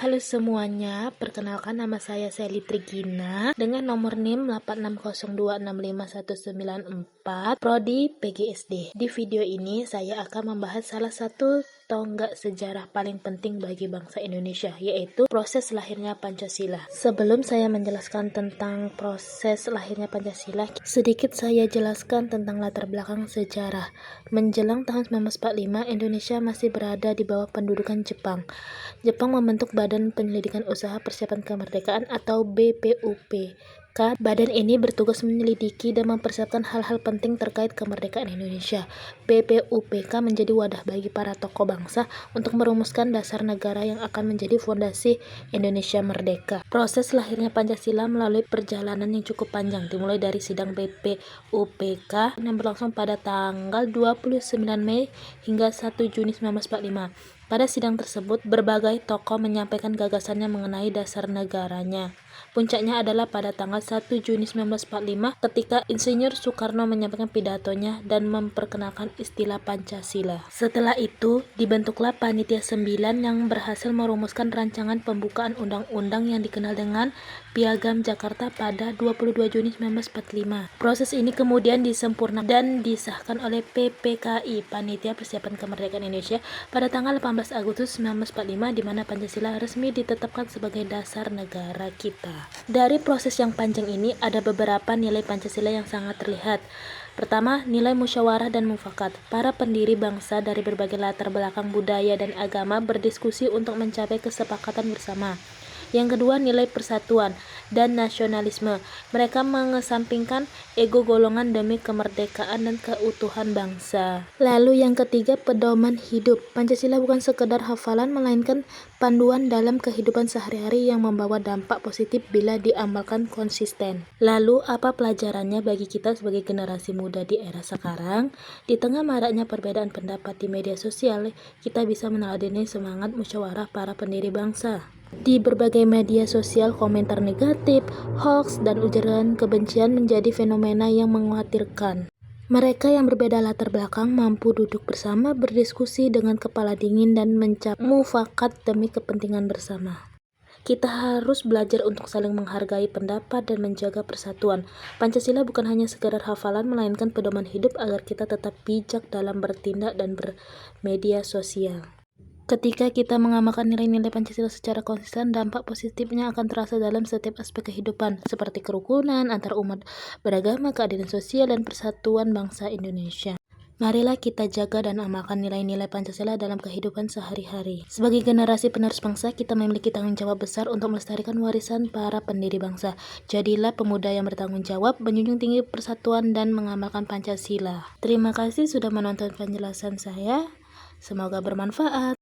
Halo semuanya, perkenalkan nama saya Sally Trigina dengan nomor NIM 8602651994, Prodi PGSD. Di video ini saya akan membahas salah satu tonggak sejarah paling penting bagi bangsa Indonesia, yaitu proses lahirnya Pancasila. Sebelum saya menjelaskan tentang proses lahirnya Pancasila, sedikit saya jelaskan tentang latar belakang sejarah. Menjelang tahun 1945, Indonesia masih berada di bawah pendudukan Jepang. Jepang membentuk Badan Penyelidikan Usaha Persiapan Kemerdekaan atau BPUPK. Badan ini bertugas menyelidiki dan mempersiapkan hal-hal penting terkait kemerdekaan Indonesia. BPUPK menjadi wadah bagi para tokoh bangsa untuk merumuskan dasar negara yang akan menjadi fondasi Indonesia merdeka. Proses lahirnya Pancasila melalui perjalanan yang cukup panjang, dimulai dari sidang BPUPK yang berlangsung pada tanggal 29 Mei hingga 1 Juni 1945. Pada sidang tersebut, berbagai tokoh menyampaikan gagasannya mengenai dasar negaranya. Puncaknya adalah pada tanggal 1 Juni 1945 ketika Insinyur Soekarno menyampaikan pidatonya dan memperkenalkan istilah Pancasila. Setelah itu, dibentuklah Panitia 9 yang berhasil merumuskan rancangan pembukaan undang-undang yang dikenal dengan Piagam Jakarta pada 22 Juni 1945. Proses ini kemudian disempurnakan dan disahkan oleh PPKI, Panitia Persiapan Kemerdekaan Indonesia, pada tanggal 18 Agustus 1945, di mana Pancasila resmi ditetapkan sebagai dasar negara kita. Dari proses yang panjang ini, ada beberapa nilai Pancasila yang sangat terlihat. Pertama, nilai musyawarah dan mufakat. Para pendiri bangsa dari berbagai latar belakang budaya dan agama berdiskusi untuk mencapai kesepakatan bersama. Yang kedua, nilai persatuan dan nasionalisme. Mereka mengesampingkan ego golongan demi kemerdekaan dan keutuhan bangsa. Lalu yang ketiga, pedoman hidup. Pancasila bukan sekedar hafalan, melainkan panduan dalam kehidupan sehari-hari yang membawa dampak positif bila diamalkan konsisten. Lalu, apa pelajarannya bagi kita sebagai generasi muda di era sekarang? Di tengah maraknya perbedaan pendapat di media sosial, kita bisa meneladani semangat musyawarah para pendiri bangsa. Di berbagai media sosial, komentar negatif, hoax, dan ujaran kebencian menjadi fenomena yang mengkhawatirkan. Mereka yang berbeda latar belakang mampu duduk bersama, berdiskusi dengan kepala dingin, dan mencapai mufakat demi kepentingan bersama. Kita harus belajar untuk saling menghargai pendapat dan menjaga persatuan. Pancasila bukan hanya sekedar hafalan, melainkan pedoman hidup agar kita tetap bijak dalam bertindak dan bermedia sosial. Ketika kita mengamalkan nilai-nilai Pancasila secara konsisten, dampak positifnya akan terasa dalam setiap aspek kehidupan, seperti kerukunan antar umat beragama, keadilan sosial, dan persatuan bangsa Indonesia. Marilah kita jaga dan amalkan nilai-nilai Pancasila dalam kehidupan sehari-hari. Sebagai generasi penerus bangsa, kita memiliki tanggung jawab besar untuk melestarikan warisan para pendiri bangsa. Jadilah pemuda yang bertanggung jawab, menjunjung tinggi persatuan, dan mengamalkan Pancasila. Terima kasih sudah menonton penjelasan saya. Semoga bermanfaat.